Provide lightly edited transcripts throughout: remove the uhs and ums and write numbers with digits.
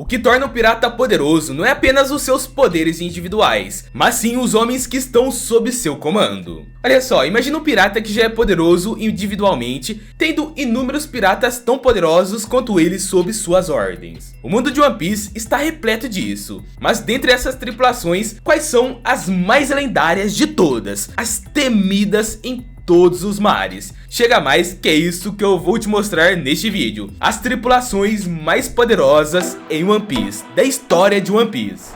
O que torna o pirata poderoso não é apenas os seus poderes individuais, mas sim os homens que estão sob seu comando. Olha só, imagina um pirata que já é poderoso individualmente, tendo inúmeros piratas tão poderosos quanto ele sob suas ordens. O mundo de One Piece está repleto disso, mas dentre essas tripulações, quais são as mais lendárias de todas, as temidas em todos os mares? Chega mais, que é isso que eu vou te mostrar neste vídeo. As tripulações mais poderosas em One Piece, da história de One Piece.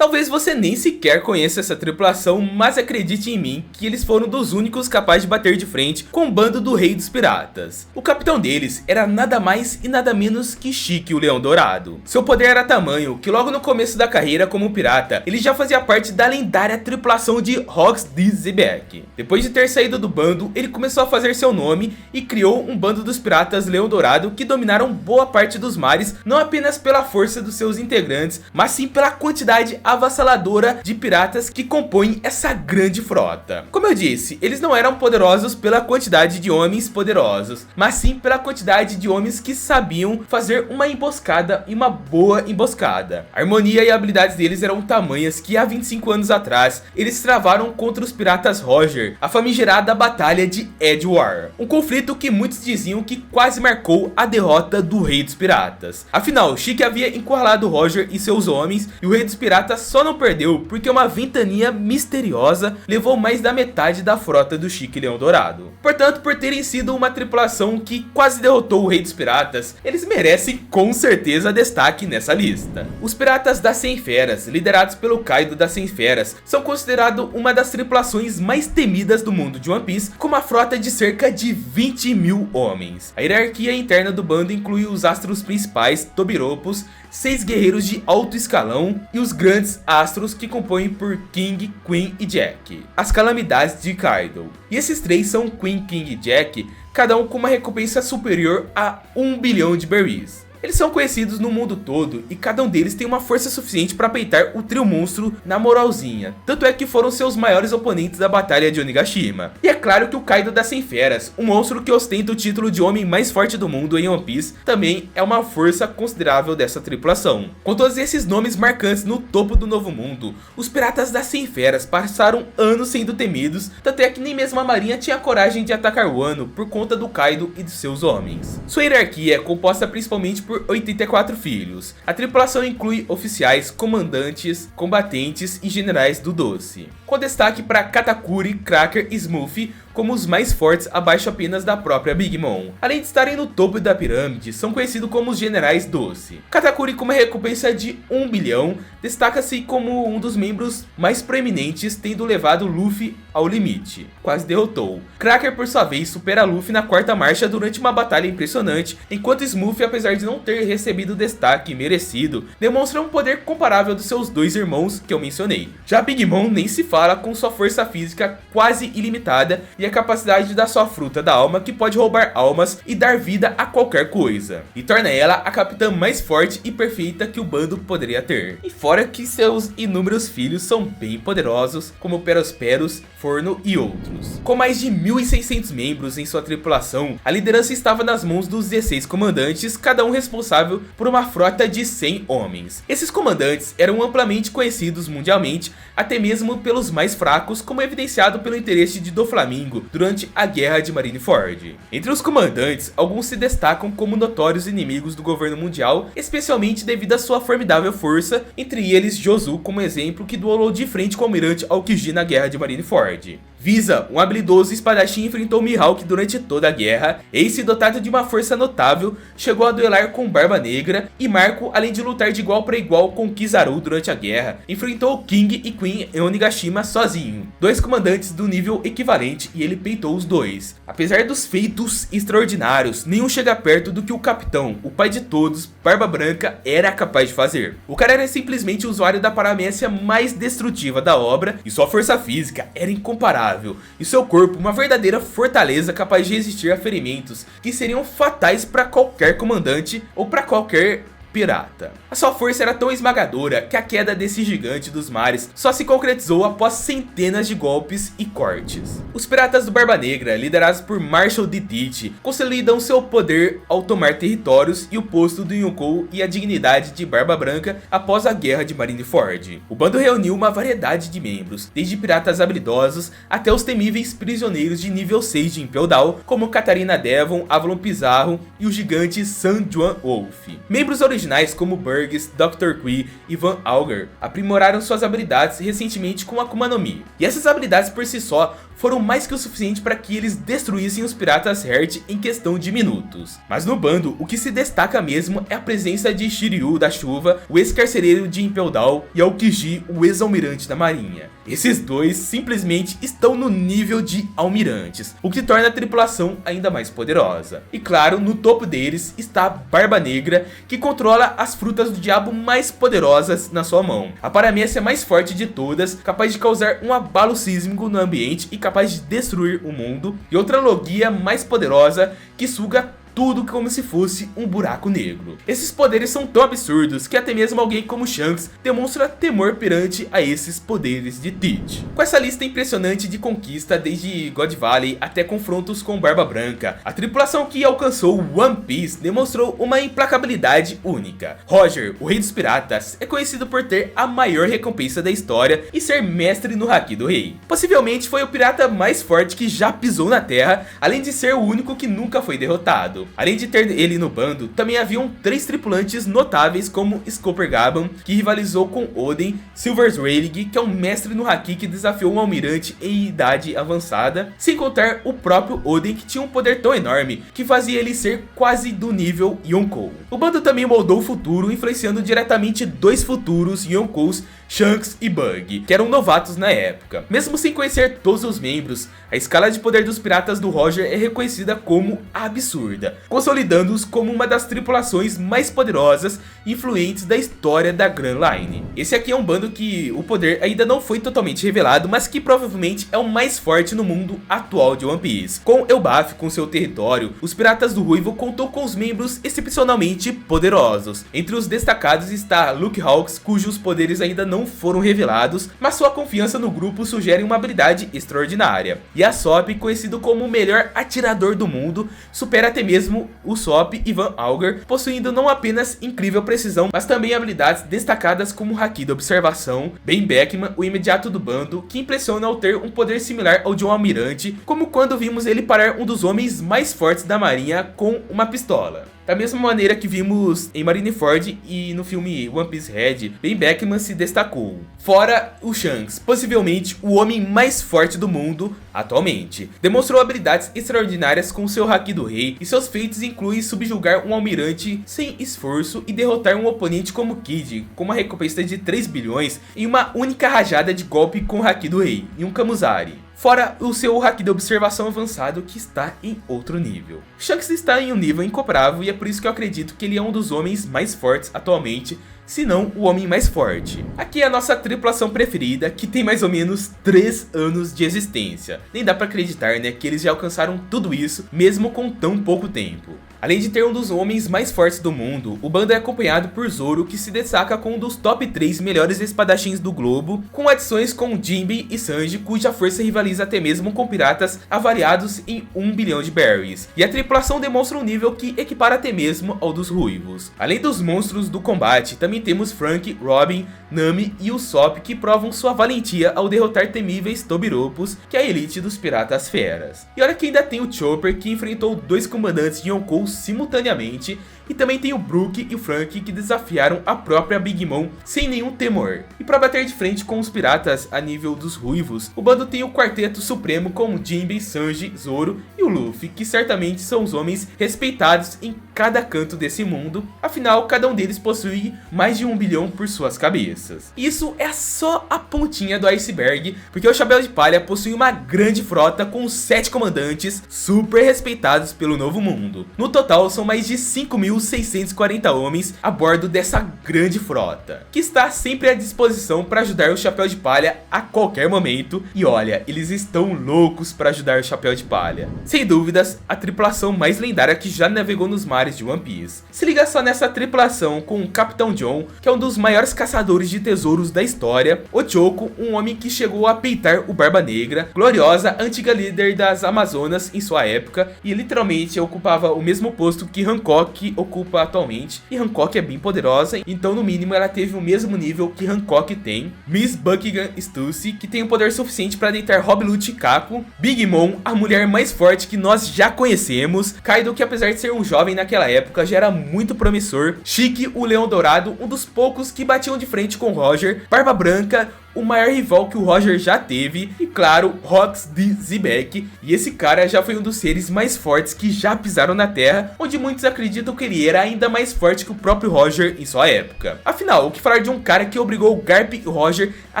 Talvez você nem sequer conheça essa tripulação, mas acredite em mim que eles foram dos únicos capazes de bater de frente com o bando do Rei dos Piratas. O capitão deles era nada mais e nada menos que Chique, o Leão Dourado. Seu poder era tamanho que logo no começo da carreira como pirata, ele já fazia parte da lendária tripulação de Rox de Xebec. Depois de ter saído do bando, ele começou a fazer seu nome e criou um bando dos piratas Leão Dourado que dominaram boa parte dos mares, não apenas pela força dos seus integrantes, mas sim pela quantidade avassaladora de piratas que compõem essa grande frota. Como eu disse, eles não eram poderosos pela quantidade de homens poderosos, mas sim pela quantidade de homens que sabiam fazer uma emboscada e uma boa emboscada. A harmonia e habilidades deles eram tamanhas que há 25 anos atrás eles travaram contra os piratas Roger, a famigerada Batalha de Edward, um conflito que muitos diziam que quase marcou a derrota do Rei dos Piratas. Afinal, Chique havia encurralado Roger e seus homens, e o Rei dos Piratas só não perdeu porque uma ventania misteriosa levou mais da metade da frota do Chique Leão Dourado. Portanto, por terem sido uma tripulação que quase derrotou o Rei dos Piratas, eles merecem com certeza destaque nessa lista. Os Piratas das 100 Feras, liderados pelo Kaido das 100 Feras, são considerados uma das tripulações mais temidas do mundo de One Piece, com uma frota de cerca de 20 mil homens. A hierarquia interna do bando inclui os astros principais, Tobiropos, 6 guerreiros de alto escalão e os grandes astros que compõem por King, Queen e Jack, as calamidades de Kaido. E esses três são Queen, King e Jack, cada um com uma recompensa superior a 1 bilhão de berries. Eles são conhecidos no mundo todo e cada um deles tem uma força suficiente para peitar o trio monstro na moralzinha. Tanto é que foram seus maiores oponentes da batalha de Onigashima. E é claro que o Kaido das 100 Feras, um monstro que ostenta o título de homem mais forte do mundo em One Piece, também é uma força considerável dessa tripulação. Com todos esses nomes marcantes no topo do novo mundo, os piratas das 100 Feras passaram anos sendo temidos, tanto é que nem mesmo a marinha tinha coragem de atacar Wano por conta do Kaido e de seus homens. Sua hierarquia é composta principalmente por 84 filhos. A tripulação inclui oficiais, comandantes, combatentes e generais do doce, com destaque para Katakuri, Cracker e Smurf como os mais fortes abaixo apenas da própria Big Mom. Além de estarem no topo da pirâmide, são conhecidos como os generais doce. Katakuri, com uma recompensa de 1 bilhão, destaca-se como um dos membros mais proeminentes, tendo levado Luffy ao limite, quase derrotou. Cracker, por sua vez, supera Luffy na quarta marcha durante uma batalha impressionante, enquanto Smurf, apesar de não ter recebido o destaque merecido, demonstra um poder comparável dos seus dois irmãos que eu mencionei. Já Big Mom nem se fala, com sua força física quase ilimitada e a capacidade da sua fruta da alma, que pode roubar almas e dar vida a qualquer coisa, e torna ela a capitã mais forte e perfeita que o bando poderia ter. E fora que seus inúmeros filhos são bem poderosos, como Perosperos, Forno e outros. Com mais de 1.600 membros em sua tripulação, a liderança estava nas mãos dos 16 comandantes, cada um responsável por uma frota de 100 homens. Esses comandantes eram amplamente conhecidos mundialmente, até mesmo pelos mais fracos, como evidenciado pelo interesse de Doflamingo durante a Guerra de Marineford. Entre os comandantes, alguns se destacam como notórios inimigos do governo mundial, especialmente devido à sua formidável força, entre eles Jozu como exemplo, que duelou de frente com o almirante Aokiji na Guerra de Marineford. Visa, um habilidoso espadachim, enfrentou Mihawk durante toda a guerra. Ace, dotado de uma força notável, chegou a duelar com Barba Negra, e Marco, além de lutar de igual para igual com Kizaru durante a guerra, enfrentou King e Queen em Onigashima sozinho, dois comandantes do nível equivalente, e ele peitou os dois. Apesar dos feitos extraordinários, nenhum chega perto do que o capitão, o pai de todos, Barba Branca, era capaz de fazer. O cara era simplesmente o usuário da paramécia mais destrutiva da obra, e sua força física era incomparável, e seu corpo uma verdadeira fortaleza capaz de resistir a ferimentos que seriam fatais para qualquer comandante ou para qualquer pirata. A sua força era tão esmagadora que a queda desse gigante dos mares só se concretizou após centenas de golpes e cortes. Os piratas do Barba Negra, liderados por Marshal de Teach, consolidam seu poder ao tomar territórios e o posto do Yonkou e a dignidade de Barba Branca após a guerra de Marineford. O bando reuniu uma variedade de membros, desde piratas habilidosos até os temíveis prisioneiros de nível 6 de Impel Down, como Katarina Devon, Avalon Pizarro e o gigante San Juan Wolf. Membros originais como Burgess, Dr. Qui e Van Auger aprimoraram suas habilidades recentemente com Akuma no Mi. E essas habilidades por si só foram mais que o suficiente para que eles destruíssem os piratas Heart em questão de minutos. Mas no bando, o que se destaca mesmo é a presença de Shiryu da Chuva, o ex-carcereiro de Impel Down, e Aokiji, o ex-almirante da marinha. Esses dois simplesmente estão no nível de almirantes, o que torna a tripulação ainda mais poderosa. E claro, no topo deles está a Barba Negra, que controla as frutas do diabo mais poderosas na sua mão. A paramécia mais forte de todas, capaz de causar um abalo sísmico no ambiente e capaz de destruir o mundo, e outra logia mais poderosa que suga tudo como se fosse um buraco negro. Esses poderes são tão absurdos que até mesmo alguém como Shanks demonstra temor perante a esses poderes de Teach. Com essa lista impressionante de conquista desde God Valley até confrontos com Barba Branca, a tripulação que alcançou One Piece demonstrou uma implacabilidade única. Roger, o rei dos piratas, é conhecido por ter a maior recompensa da história e ser mestre no Haki do Rei. Possivelmente foi o pirata mais forte que já pisou na terra, além de ser o único que nunca foi derrotado. Além de ter ele no bando, também haviam 3 tripulantes notáveis como Scooper Gaban, que rivalizou com Oden, Silvers Rayleigh, que é um mestre no Haki que desafiou um almirante em idade avançada, sem contar o próprio Oden, que tinha um poder tão enorme que fazia ele ser quase do nível Yonkou. O bando também moldou o futuro, influenciando diretamente 2 futuros Yonkous, Shanks e Bug, que eram novatos na época. Mesmo sem conhecer todos os membros, a escala de poder dos piratas do Roger é reconhecida como absurda, consolidando-os como uma das tripulações mais poderosas e influentes da história da Grand Line. Esse aqui é um bando que o poder ainda não foi totalmente revelado, mas que provavelmente é o mais forte no mundo atual de One Piece. Com Elbaf com seu território, os piratas do Ruivo contou com os membros excepcionalmente poderosos. Entre os destacados está Luke Hawks, cujos poderes ainda não foram revelados, mas sua confiança no grupo sugere uma habilidade extraordinária. E a Sop, conhecido como o melhor atirador do mundo, supera até mesmo o Sop e Van Auger, possuindo não apenas incrível precisão, mas também habilidades destacadas como o Haki da Observação. Ben Beckman, o imediato do bando, que impressiona ao ter um poder similar ao de um almirante, como quando vimos ele parar um dos homens mais fortes da marinha com uma pistola. Da mesma maneira que vimos em Marineford e no filme One Piece Red, Ben Beckman se destacou. Fora o Shanks, possivelmente o homem mais forte do mundo atualmente. Demonstrou habilidades extraordinárias com seu Haki do Rei, e seus feitos incluem subjugar um almirante sem esforço e derrotar um oponente como Kid, com uma recompensa de 3 bilhões em uma única rajada de golpe com o Haki do Rei, em um Kamuzari. Fora o seu Haki de Observação avançado, que está em outro nível. Shanks está em um nível incomparável e é por isso que eu acredito que ele é um dos homens mais fortes atualmente, se não o homem mais forte. Aqui é a nossa tripulação preferida, que tem mais ou menos 3 anos de existência. Nem dá pra acreditar, né, que eles já alcançaram tudo isso, mesmo com tão pouco tempo. Além de ter um dos homens mais fortes do mundo, o bando é acompanhado por Zoro, que se destaca com um dos top 3 melhores espadachins do globo, com adições como Jinbei e Sanji, cuja força rivaliza até mesmo com piratas avaliados em 1 bilhão de berries. E a tripulação demonstra um nível que equipara até mesmo ao dos ruivos. Além dos monstros do combate, também temos Franky, Robin, Nami e Usopp, que provam sua valentia ao derrotar temíveis Tobiropos, que é a elite dos piratas feras. E olha que ainda tem o Chopper, que enfrentou 2 comandantes de Yonkou simultaneamente, e também tem o Brook e o Franky, que desafiaram a própria Big Mom sem nenhum temor. E para bater de frente com os piratas a nível dos ruivos, o bando tem o quarteto supremo como Jinbei, Sanji, Zoro e o Luffy, que certamente são os homens respeitados em cada canto desse mundo, afinal cada um deles possui mais mais de 1 bilhão por suas cabeças. Isso é só a pontinha do iceberg, porque o Chapéu de Palha possui uma grande frota com 7 comandantes super respeitados pelo Novo Mundo. No total são mais de 5.640 homens a bordo dessa grande frota, que está sempre à disposição para ajudar o Chapéu de Palha a qualquer momento. E olha, eles estão loucos para ajudar o Chapéu de Palha. Sem dúvidas, a tripulação mais lendária que já navegou nos mares de One Piece. Se liga só nessa tripulação com o Capitão John, que é um dos maiores caçadores de tesouros da história, Ochoko, um homem que chegou a peitar o Barba Negra, Gloriosa, antiga líder das Amazonas em sua época, e literalmente ocupava o mesmo posto que Hancock ocupa atualmente, e Hancock é bem poderosa, então no mínimo ela teve o mesmo nível que Hancock tem. Miss Buckingham Stussy, que tem o poder suficiente para deitar Rob Lute e Kako, Big Mom, a mulher mais forte que nós já conhecemos, Kaido, que apesar de ser um jovem naquela época já era muito promissor, Chique, o Leão Dourado, um dos poucos que batiam de frente com Roger, Barba Branca, o maior rival que o Roger já teve, e claro, Rox de Zebek. E esse cara já foi um dos seres mais fortes que já pisaram na Terra, onde muitos acreditam que ele era ainda mais forte que o próprio Roger em sua época. Afinal, o que falar de um cara que obrigou o Garp e o Roger a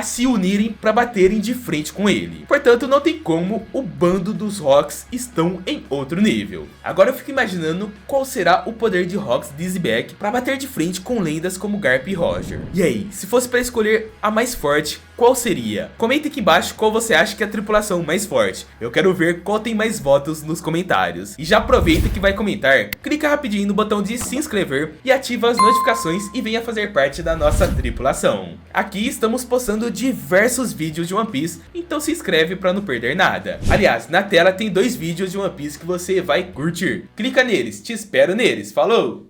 se unirem para baterem de frente com ele? Portanto, não tem como, o bando dos Rox estão em outro nível. Agora eu fico imaginando qual será o poder de Rox de Zebek para bater de frente com lendas como Garp e Roger. E aí, se fosse para escolher a mais forte, qual seria? Comenta aqui embaixo qual você acha que é a tripulação mais forte. Eu quero ver qual tem mais votos nos comentários. E já aproveita que vai comentar, clica rapidinho no botão de se inscrever e ativa as notificações e venha fazer parte da nossa tripulação. Aqui estamos postando diversos vídeos de One Piece, então se inscreve para não perder nada. Aliás, na tela tem 2 vídeos de One Piece que você vai curtir. Clica neles, te espero neles, falou!